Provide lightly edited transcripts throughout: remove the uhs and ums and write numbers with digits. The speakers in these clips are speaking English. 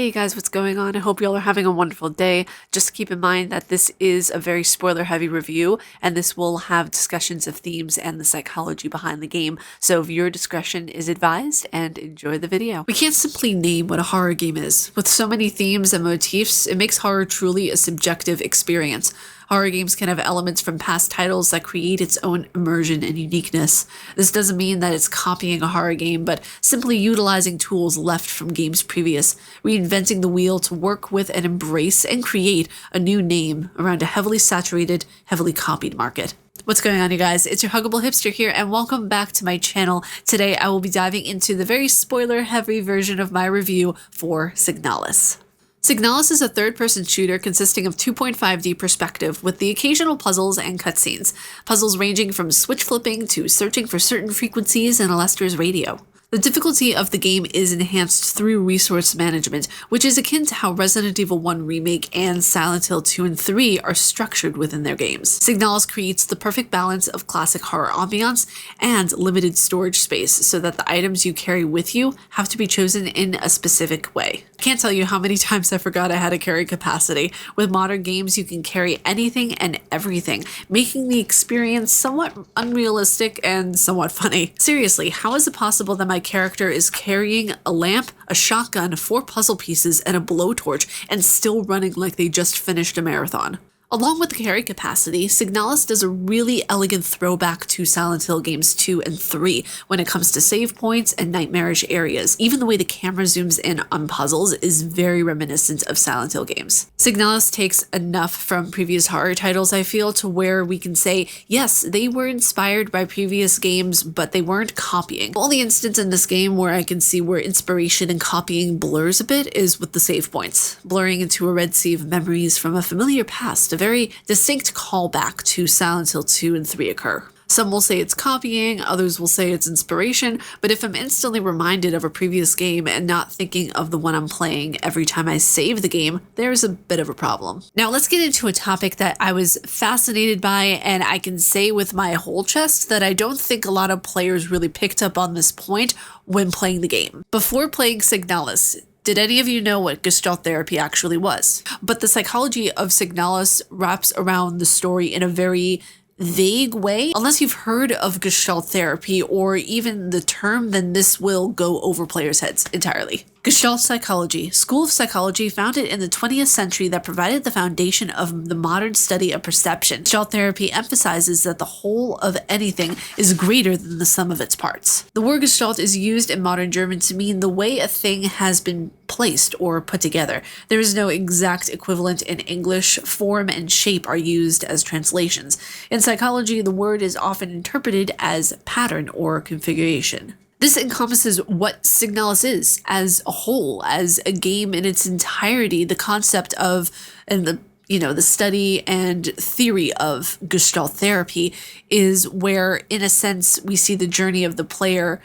Hey guys, what's going on? I hope y'all are having a wonderful day. Just keep in mind that this is a very spoiler heavy review, and this will have discussions of themes and the psychology behind the game, so viewer discretion is advised, and enjoy the video. We can't simply name what a horror game is. With so many themes and motifs, it makes horror truly a subjective experience. Horror games can have elements from past titles that create its own immersion and uniqueness. This doesn't mean that it's copying a horror game, but simply utilizing tools left from games previous, reinventing the wheel to work with and embrace and create a new name around a heavily saturated, heavily copied market. What's going on, you guys? It's your Huggable Hipster here, and welcome back to my channel. Today I will be diving into the very spoiler-heavy version of my review for Signalis. Signalis is a third-person shooter consisting of 2.5D perspective with the occasional puzzles and cutscenes. Puzzles ranging from switch flipping to searching for certain frequencies in a Lester's radio. The difficulty of the game is enhanced through resource management, which is akin to how Resident Evil 1 Remake and Silent Hill 2 and 3 are structured within their games. Signalis creates the perfect balance of classic horror ambiance and limited storage space so that the items you carry with you have to be chosen in a specific way. I can't tell you how many times I forgot I had a carry capacity. With modern games, you can carry anything and everything, making the experience somewhat unrealistic and somewhat funny. Seriously, how is it possible that my character is carrying a lamp, a shotgun, 4 puzzle pieces, and a blowtorch, and still running like they just finished a marathon? Along with the carry capacity, Signalis does a really elegant throwback to Silent Hill games 2 and 3 when it comes to save points and nightmarish areas. Even the way the camera zooms in on puzzles is very reminiscent of Silent Hill games. Signalis takes enough from previous horror titles, I feel, to where we can say, yes, they were inspired by previous games, but they weren't copying. The only instance in this game where I can see where inspiration and copying blurs a bit is with the save points, blurring into a red sea of memories from a familiar past. A very distinct callback to Silent Hill 2 and 3 occur. Some will say it's copying, others will say it's inspiration, but if I'm instantly reminded of a previous game and not thinking of the one I'm playing every time I save the game, there's a bit of a problem. Now let's get into a topic that I was fascinated by, and I can say with my whole chest that I don't think a lot of players really picked up on this point when playing the game. Before playing Signalis, did any of you know what Gestalt therapy actually was? But the psychology of Signalis wraps around the story in a very vague way. Unless you've heard of Gestalt therapy or even the term, then this will go over players' heads entirely. Gestalt psychology, school of psychology founded in the 20th century that provided the foundation of the modern study of perception. Gestalt therapy emphasizes that the whole of anything is greater than the sum of its parts. The word Gestalt is used in modern German to mean the way a thing has been placed or put together. There is no exact equivalent in English. Form and shape are used as translations. In psychology, the word is often interpreted as pattern or configuration. This encompasses what Signalis is as a whole, as a game in its entirety. The concept of, and the study and theory of Gestalt therapy is where, in a sense, we see the journey of the player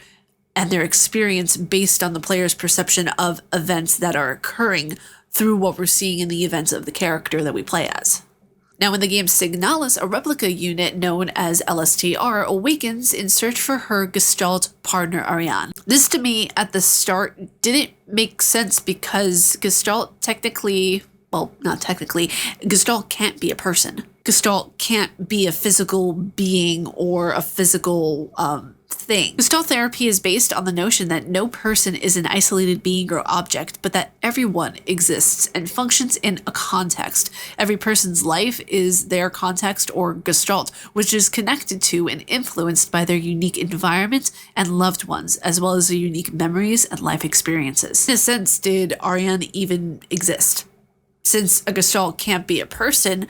and their experience based on the player's perception of events that are occurring through what we're seeing in the events of the character that we play as. Now, in the game Signalis, a replica unit known as LSTR awakens in search for her Gestalt partner Ariane. This, to me, at the start, didn't make sense because Gestalt technically, well, not technically, Gestalt can't be a person. Gestalt can't be a physical being or a physical thing. Gestalt therapy is based on the notion that no person is an isolated being or object, but that everyone exists and functions in a context. Every person's life is their context or Gestalt, which is connected to and influenced by their unique environment and loved ones, as well as their unique memories and life experiences. In a sense, did Ariane even exist? Since a Gestalt can't be a person,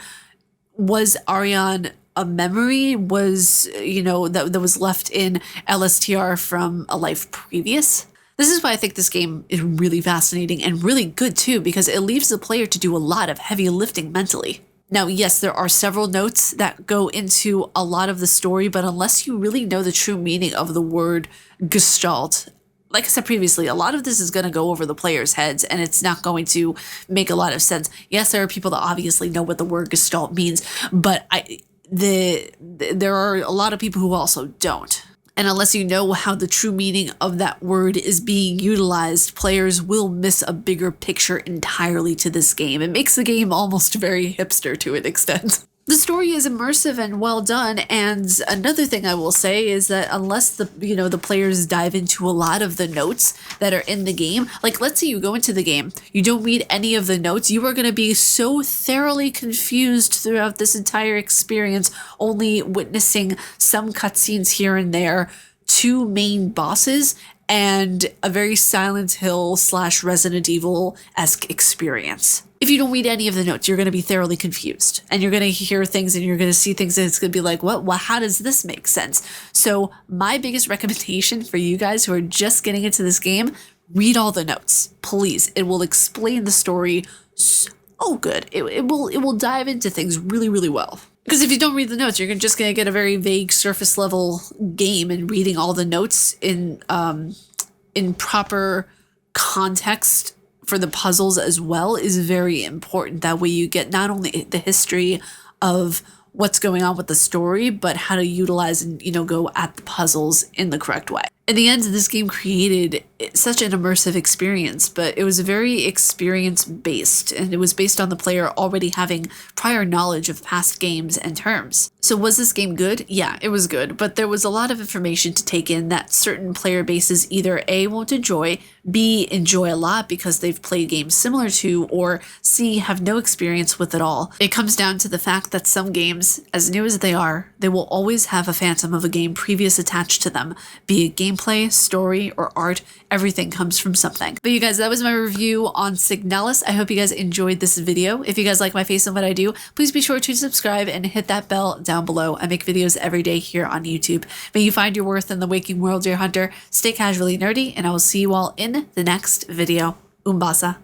was Ariane a memory? Was, that was left in LSTR from a life previous? This is why I think this game is really fascinating and really good too, because it leaves the player to do a lot of heavy lifting mentally. Now, yes, there are several notes that go into a lot of the story, but unless you really know the true meaning of the word Gestalt, like I said previously, a lot of this is going to go over the players' heads and it's not going to make a lot of sense. Yes, there are people that obviously know what the word Gestalt means, but there are a lot of people who also don't. And unless you know how the true meaning of that word is being utilized, players will miss a bigger picture entirely to this game. It makes the game almost very hipster to an extent. The story is immersive and well done, and another thing I will say is that unless the players dive into a lot of the notes that are in the game, like let's say you go into the game, you don't read any of the notes, you are going to be so thoroughly confused throughout this entire experience, only witnessing some cutscenes here and there, 2 main bosses, and a very Silent Hill / Resident Evil-esque experience. If you don't read any of the notes, you're going to be thoroughly confused, and you're going to hear things and you're going to see things and it's going to be like, what? Well, how does this make sense? So my biggest recommendation for you guys who are just getting into this game, read all the notes, please. It will explain the story so good. It will dive into things really, really well. Because if you don't read the notes, you're just going to get a very vague surface level game, and reading all the notes in proper context for the puzzles as well is very important. That way you get not only the history of what's going on with the story, but how to utilize and, go at the puzzles in the correct way. In the end, this game created such an immersive experience, but it was very experience-based, and it was based on the player already having prior knowledge of past games and terms. So was this game good? Yeah, it was good, but there was a lot of information to take in that certain player bases either A, won't enjoy, B, enjoy a lot because they've played games similar to, or C, have no experience with at all. It comes down to the fact that some games, as new as they are, they will always have a phantom of a game previous attached to them, be it gameplay, story, or art. Everything comes from something. But you guys, that was my review on Signalis. I hope you guys enjoyed this video. If you guys like my face and what I do, please be sure to subscribe and hit that bell down below. I make videos every day here on YouTube. May you find your worth in the waking world, dear hunter. Stay casually nerdy, and I will see you all in the next video. Umbasa.